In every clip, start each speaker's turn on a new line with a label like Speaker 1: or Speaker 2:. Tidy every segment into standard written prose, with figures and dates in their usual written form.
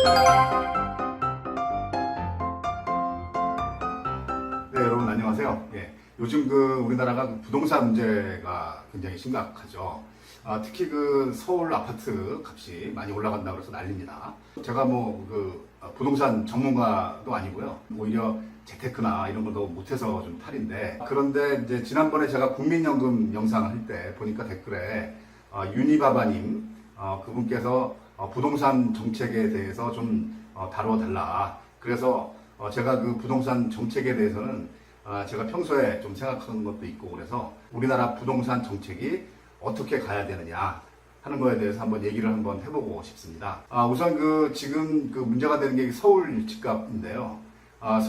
Speaker 1: 네, 여러분 안녕하세요. 예, 요즘 우리나라가 부동산 문제가 굉장히 심각하죠. 특히 서울 아파트 값이 많이 올라간다고 해서 난립니다. 제가 부동산 전문가도 아니고요. 오히려 재테크나 이런 걸 너무 못해서 좀 탈인데, 그런데 이제 지난번에 제가 국민연금 영상을 할 때 보니까 댓글에 유니바바님 그분께서 부동산 정책에 대해서 좀 다뤄달라. 그래서 제가 부동산 정책에 대해서는 제가 평소에 좀 생각하는 것도 있고, 그래서 우리나라 부동산 정책이 어떻게 가야 되느냐 하는 거에 대해서 한번 얘기를 한번 해보고 싶습니다. 우선 지금 문제가 되는 게 서울 집값인데요.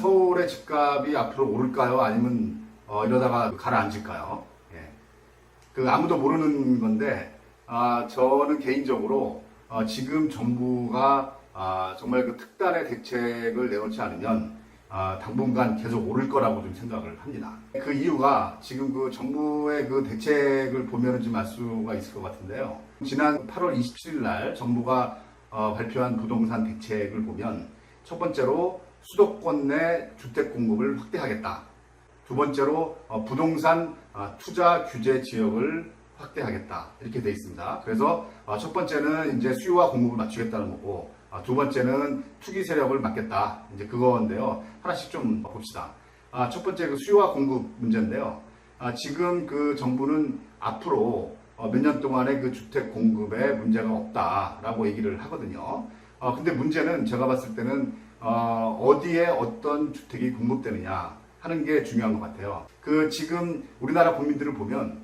Speaker 1: 서울의 집값이 앞으로 오를까요? 아니면 이러다가 가라앉을까요? 예. 아무도 모르는 건데, 저는 개인적으로 지금 정부가 정말 특단의 대책을 내놓지 않으면 당분간 계속 오를 거라고 좀 생각을 합니다. 그 이유가 지금 정부의 대책을 보면 좀 알 수가 있을 것 같은데요. 지난 8월 27일 날 정부가 발표한 부동산 대책을 보면, 첫 번째로 수도권 내 주택 공급을 확대하겠다. 두 번째로 부동산 투자 규제 지역을 확대하겠다. 이렇게 되어 있습니다. 그래서 첫 번째는 이제 수요와 공급을 맞추겠다는 거고, 두 번째는 투기 세력을 막겠다. 이제 그건데요. 하나씩 좀 봅시다. 첫 번째 수요와 공급 문제인데요. 지금 정부는 앞으로 몇 년 동안의 주택 공급에 문제가 없다라고 얘기를 하거든요. 근데 문제는 제가 봤을 때는 어디에 어떤 주택이 공급되느냐 하는 게 중요한 것 같아요. 지금 우리나라 국민들을 보면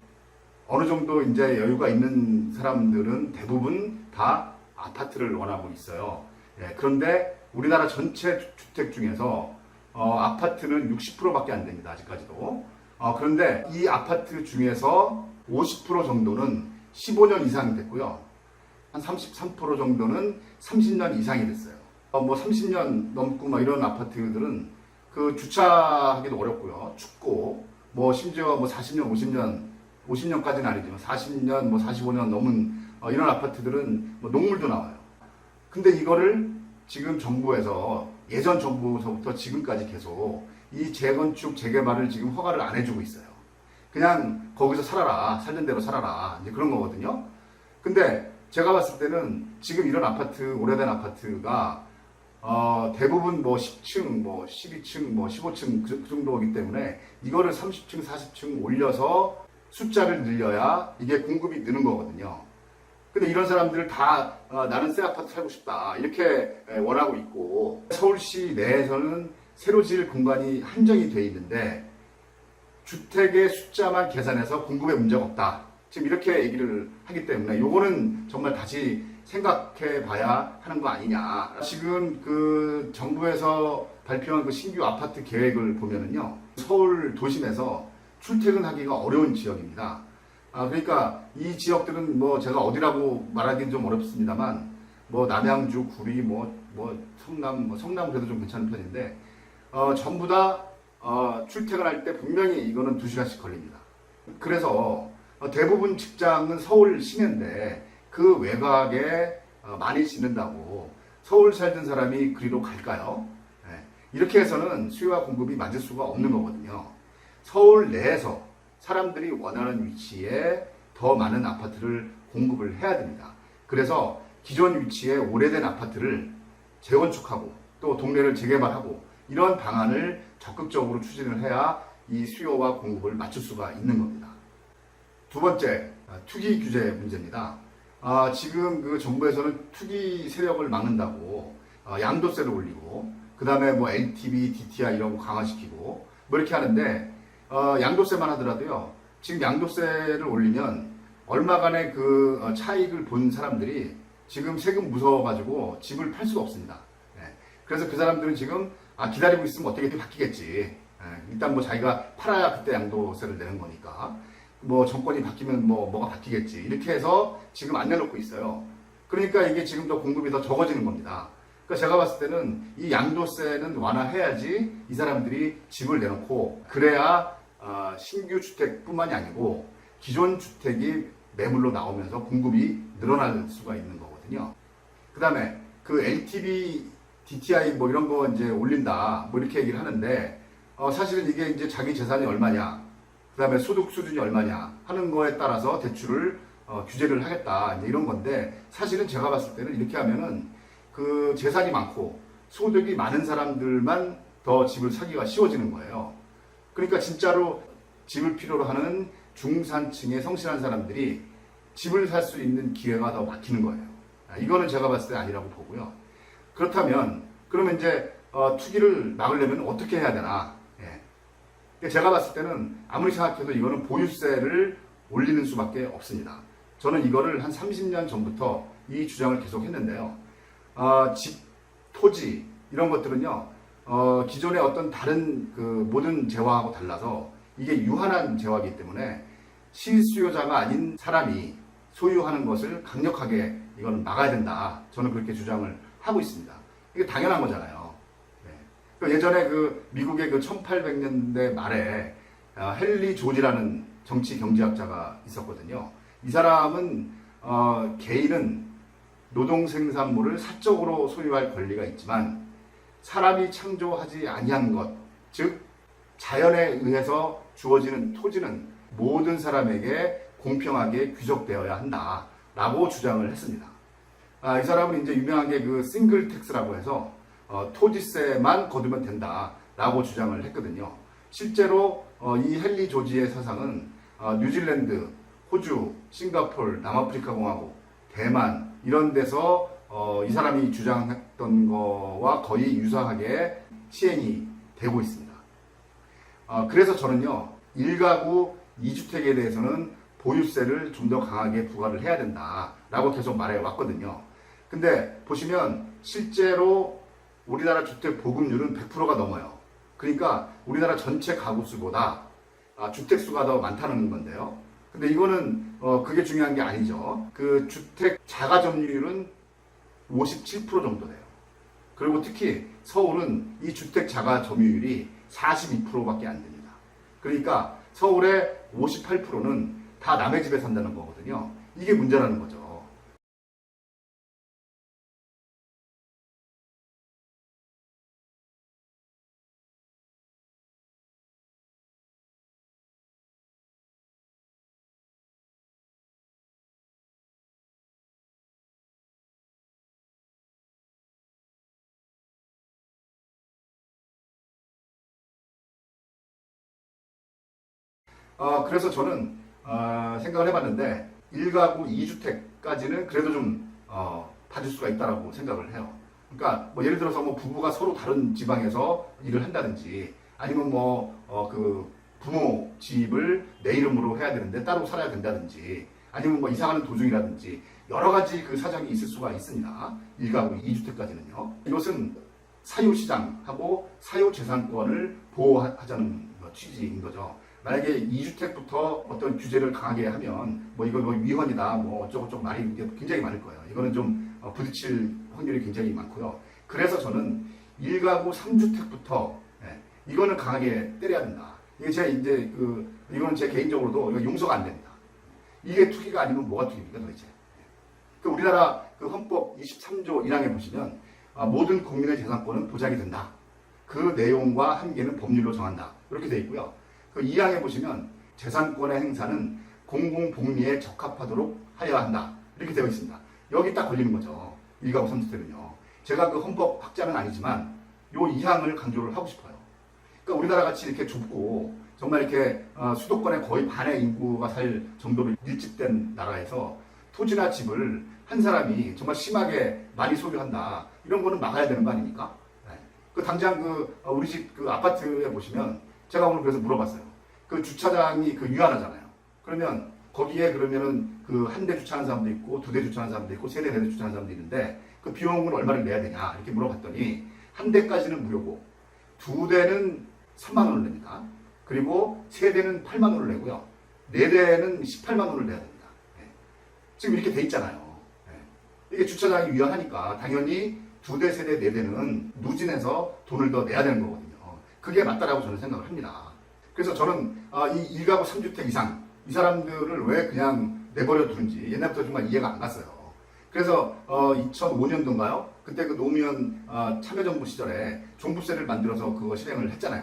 Speaker 1: 어느 정도 이제 여유가 있는 사람들은 대부분 다 아파트를 원하고 있어요. 예, 그런데 우리나라 전체 주택 중에서 아파트는 60%밖에 안 됩니다. 아직까지도. 그런데 이 아파트 중에서 50% 정도는 15년 이상이 됐고요. 한 33% 정도는 30년 이상이 됐어요. 30년 넘고 이런 아파트들은 주차하기도 어렵고요. 춥고, 심지어 40년, 50년까지는 아니지만 40년, 45년 넘은 이런 아파트들은 녹물도 나와요. 근데 이거를 지금 정부에서, 예전 정부서부터 지금까지 계속 이 재건축, 재개발을 지금 허가를 안 해주고 있어요. 그냥 거기서 살아라, 살던 대로 살아라, 이제 그런 거거든요. 근데 제가 봤을 때는 지금 이런 아파트, 오래된 아파트가 대부분 10층, 12층, 15층 그 정도이기 때문에 이거를 30층, 40층 올려서 숫자를 늘려야 이게 공급이 느는 거거든요. 근데 이런 사람들을 다 나는 새 아파트 살고 싶다 이렇게 원하고 있고, 서울시 내에서는 새로 지을 공간이 한정이 돼 있는데 주택의 숫자만 계산해서 공급에 문제가 없다, 지금 이렇게 얘기를 하기 때문에 요거는 정말 다시 생각해 봐야 하는 거 아니냐. 지금 정부에서 발표한 신규 아파트 계획을 보면은요, 서울 도심에서 출퇴근하기가 어려운 지역입니다. 그러니까 이 지역들은 제가 어디라고 말하기는 좀 어렵습니다만, 남양주, 구리, 성남 그래도 좀 괜찮은 편인데, 전부 다 출퇴근할 때 분명히 이거는 2시간씩 걸립니다. 그래서 대부분 직장은 서울 시내인데 그 외곽에 많이 짓는다고 서울 살던 사람이 그리로 갈까요? 네. 이렇게 해서는 수요와 공급이 맞을 수가 없는 거거든요. 서울 내에서 사람들이 원하는 위치에 더 많은 아파트를 공급을 해야 됩니다. 그래서 기존 위치에 오래된 아파트를 재건축하고 또 동네를 재개발하고 이런 방안을 적극적으로 추진을 해야 이 수요와 공급을 맞출 수가 있는 겁니다. 두 번째, 투기 규제 문제입니다. 지금 정부에서는 투기 세력을 막는다고 양도세를 올리고, 그 다음에 LTV, DTI 이런 거 강화시키고 이렇게 하는데, 양도세만 하더라도요, 지금 양도세를 올리면 얼마간의 차익을 본 사람들이 지금 세금 무서워가지고 집을 팔 수가 없습니다. 그래서 그 사람들은 지금 기다리고 있으면 어떻게 바뀌겠지. 일단 자기가 팔아야 그때 양도세를 내는 거니까. 정권이 바뀌면 뭐가 바뀌겠지. 이렇게 해서 지금 안 내놓고 있어요. 그러니까 이게 지금 더 공급이 더 적어지는 겁니다. 그러니까 제가 봤을 때는 이 양도세는 완화해야지 이 사람들이 집을 내놓고, 그래야 신규 주택뿐만이 아니고 기존 주택이 매물로 나오면서 공급이 늘어날 수가 있는 거거든요. 그 다음에 그 LTV, DTI 뭐 이런 거 이제 올린다 뭐 이렇게 얘기를 하는데 사실은 이게 이제 자기 재산이 얼마냐, 그 다음에 소득 수준이 얼마냐 하는 거에 따라서 대출을 규제를 하겠다 이제 이런 건데, 사실은 제가 봤을 때는 이렇게 하면은 그 재산이 많고 소득이 많은 사람들만 더 집을 사기가 쉬워지는 거예요. 그러니까 진짜로 집을 필요로 하는 중산층의 성실한 사람들이 집을 살 수 있는 기회가 더 막히는 거예요. 이거는 제가 봤을 때 아니라고 보고요. 그렇다면 그러면 이제 투기를 막으려면 어떻게 해야 되나? 예. 제가 봤을 때는 아무리 생각해도 이거는 보유세를 올리는 수밖에 없습니다. 저는 이거를 한 30년 전부터 이 주장을 계속 했는데요. 집, 토지 이런 것들은요, 기존의 어떤 다른 그 모든 재화하고 달라서 이게 유한한 재화이기 때문에 실수요자가 아닌 사람이 소유하는 것을 강력하게 이거는 막아야 된다. 저는 그렇게 주장을 하고 있습니다. 이게 당연한 거잖아요. 네. 예전에 그 미국의 그 1800년대 말에 헨리 조지라는 정치 경제학자가 있었거든요. 이 사람은 개인은 노동 생산물을 사적으로 소유할 권리가 있지만 사람이 창조하지 아니한 것, 즉 자연에 의해서 주어지는 토지는 모든 사람에게 공평하게 귀속되어야 한다라고 주장을 했습니다. 이 사람은 이제 유명하게 그 싱글 텍스라고 해서 토지세만 거두면 된다라고 주장을 했거든요. 실제로 이 헨리 조지의 사상은 뉴질랜드, 호주, 싱가폴, 남아프리카 공화국, 대만 이런 데서 이 사람이 주장했던 거와 거의 유사하게 시행이 되고 있습니다. 그래서 저는요, 1가구 2주택에 대해서는 보유세를 좀 더 강하게 부과를 해야 된다라고 계속 말해 왔거든요. 근데 보시면 실제로 우리나라 주택 보급률은 100%가 넘어요. 그러니까 우리나라 전체 가구 수보다 주택 수가 더 많다는 건데요. 근데 이거는 그게 중요한 게 아니죠. 그 주택 자가 점유율은 57% 정도 돼요. 그리고 특히 서울은 이 주택 자가 점유율이 42%밖에 안 됩니다. 그러니까 서울의 58%는 다 남의 집에 산다는 거거든요. 이게 문제라는 거죠. 그래서 저는 생각을 해봤는데 1가구 2주택까지는 그래도 좀 봐줄 수가 있다라고 생각을 해요. 그러니까 뭐 예를 들어서 뭐 부부가 서로 다른 지방에서 일을 한다든지 아니면 그 부모 집을 내 이름으로 해야 되는데 따로 살아야 된다든지 아니면 뭐 이사가는 도중이라든지 여러 가지 그 사정이 있을 수가 있습니다. 1가구 2주택까지는요. 이것은 사유시장하고 사유재산권을 보호하자는 취지인 거죠. 만약에 2주택부터 어떤 규제를 강하게 하면 이거 위헌이다 어쩌고저쩌고 말이 굉장히 많을 거예요. 이거는 좀 부딪힐 확률이 굉장히 많고요. 그래서 저는 1가구 3주택부터 이거는 강하게 때려야 된다. 이거는 제 개인적으로도 이거 용서가 안 됩니다. 이게 투기가 아니면 뭐가 투기입니까 도대체? 우리나라 그 헌법 23조 1항에 보시면 모든 국민의 재산권은 보장이 된다. 그 내용과 한계는 법률로 정한다. 이렇게 되어 있고요. 그 2항에 보시면 재산권의 행사는 공공복리에 적합하도록 하여야 한다. 이렇게 되어 있습니다. 여기 딱 걸리는 거죠. 1가구 3주택은요. 제가 그 헌법 학자는 아니지만 요 2항을 강조를 하고 싶어요. 그러니까 우리나라 같이 이렇게 좁고 정말 이렇게 수도권의 거의 반의 인구가 살 정도로 밀집된 나라에서 토지나 집을 한 사람이 정말 심하게 많이 소유한다. 이런 거는 막아야 되는 거 아닙니까? 그 당장 우리 집 그 아파트에 보시면 제가 오늘 그래서 물어봤어요. 그 주차장이 유한하잖아요. 그러면 거기에 그러면은 그 한 대 주차하는 사람도 있고 2대 주차하는 사람도 있고 3대, 4대 주차하는 사람도 있는데 그 비용은 얼마를 내야 되냐 이렇게 물어봤더니 한 대까지는 무료고 2대는 3만 원을 냅니다. 그리고 3대는 8만 원을 내고요. 4대는 18만 원을 내야 됩니다. 지금 이렇게 돼 있잖아요. 이게 주차장이 유한하니까 당연히 2대, 3대, 4대는 누진해서 돈을 더 내야 되는 거거든요. 그게 맞다라고 저는 생각을 합니다. 그래서 저는 이 1가구 3주택 이상 이 사람들을 왜 그냥 내버려 두는지 옛날부터 정말 이해가 안 갔어요. 그래서 2005년도인가요? 그때 그 노무현 참여정부 시절에 종부세를 만들어서 그거 실행을 했잖아요.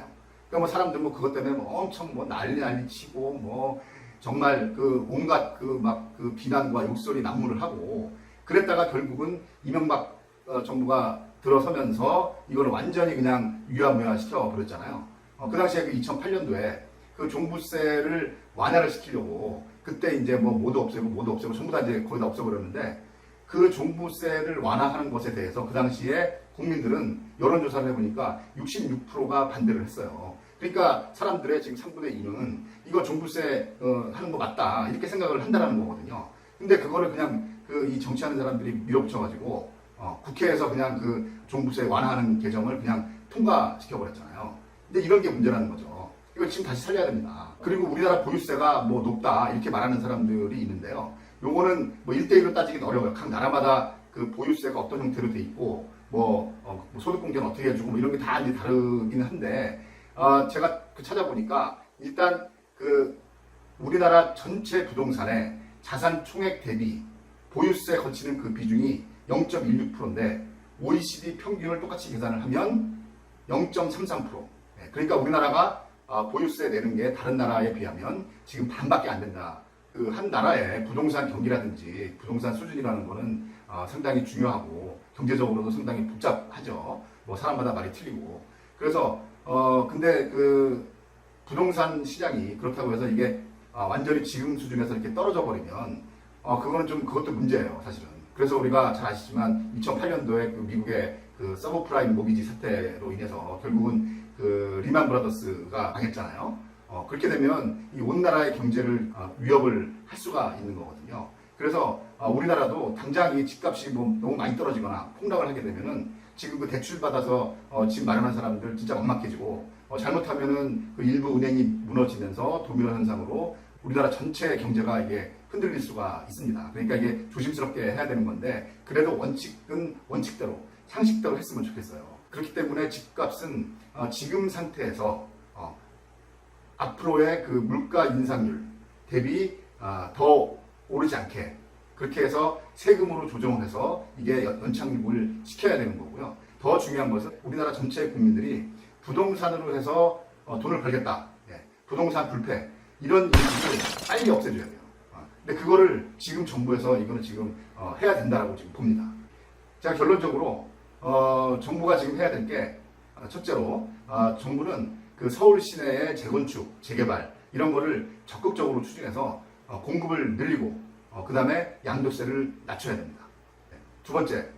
Speaker 1: 그러니까 뭐 사람들 뭐 그것 때문에 뭐 엄청 뭐 난리 치고 뭐 정말 그 온갖 그 막 그 비난과 욕설이 난무를 하고 그랬다가 결국은 이명박 정부가 들어서면서 이거를 완전히 그냥 유야무야 시켜 버렸잖아요. 그 당시에 그 2008년도에 그 종부세를 완화를 시키려고 그때 이제 뭐 모두 없애고 전부 다 이제 거의 다 없애버렸는데 그 종부세를 완화하는 것에 대해서 그 당시에 국민들은 여론조사를 해보니까 66%가 반대를 했어요. 그러니까 사람들의 지금 3분의 2는 이거 종부세 하는 거 맞다 이렇게 생각을 한다는 거거든요. 근데 그거를 그냥 그 이 정치하는 사람들이 밀어붙여가지고 국회에서 그냥 그 종부세 완화하는 개정을 그냥 통과시켜버렸잖아요. 근데 이런 게 문제라는 거죠. 이걸 지금 다시 살려야 됩니다. 그리고 우리나라 보유세가 뭐 높다 이렇게 말하는 사람들이 있는데요. 요거는 뭐 1대1로 따지긴 어려워요. 각 나라마다 그 보유세가 어떤 형태로 돼 있고 뭐 소득공개는 어떻게 해주고 뭐 이런 게 다 이제 다르긴 한데 제가 그 찾아보니까 일단 그 우리나라 전체 부동산의 자산 총액 대비 보유세 거치는 그 비중이 0.16%인데 OECD 평균을 똑같이 계산을 하면 0.33%. 그러니까 우리나라가 보유세 내는 게 다른 나라에 비하면 지금 반밖에 안 된다. 그 한 나라의 부동산 경기라든지 부동산 수준이라는 거는 상당히 중요하고 경제적으로도 상당히 복잡하죠. 뭐 사람마다 말이 틀리고. 그래서 근데 그 부동산 시장이 그렇다고 해서 이게 완전히 지금 수준에서 이렇게 떨어져 버리면 그거는 좀 그것도 문제예요, 사실은. 그래서 우리가 잘 아시지만 2008년도에 그 미국의 그 서브프라임 모기지 사태로 인해서 결국은 그 리만 브라더스가 망했잖아요. 그렇게 되면 이 온 나라의 경제를 위협을 할 수가 있는 거거든요. 그래서 우리나라도 당장 이 집값이 뭐 너무 많이 떨어지거나 폭락을 하게 되면은 지금 그 대출 받아서 집 마련한 사람들 진짜 막막해지고 잘못하면은 그 일부 은행이 무너지면서 도미노 현상으로 우리나라 전체 경제가 이게 흔들릴 수가 있습니다. 그러니까 이게 조심스럽게 해야 되는 건데 그래도 원칙은 원칙대로 상식대로 했으면 좋겠어요. 그렇기 때문에 집값은 지금 상태에서 앞으로의 그 물가 인상률 대비 더 오르지 않게 그렇게 해서 세금으로 조정을 해서 이게 연착륙을 시켜야 되는 거고요. 더 중요한 것은 우리나라 전체 국민들이 부동산으로 해서 돈을 벌겠다. 부동산 불패 이런 인식을 빨리 없애줘야 돼요. 근데 그거를 지금 정부에서 이거는 지금 해야 된다라고 지금 봅니다. 제가 결론적으로 정부가 지금 해야 될 게 첫째로 정부는 그 서울 시내의 재건축, 재개발 이런 거를 적극적으로 추진해서 공급을 늘리고 그 다음에 양도세를 낮춰야 됩니다. 두 번째,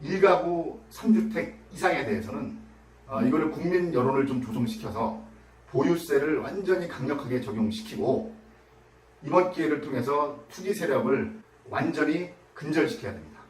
Speaker 1: 1가구 3주택 이상에 대해서는 이거를 국민 여론을 좀 조성시켜서 보유세를 완전히 강력하게 적용시키고 이번 기회를 통해서 투기 세력을 완전히 근절시켜야 됩니다.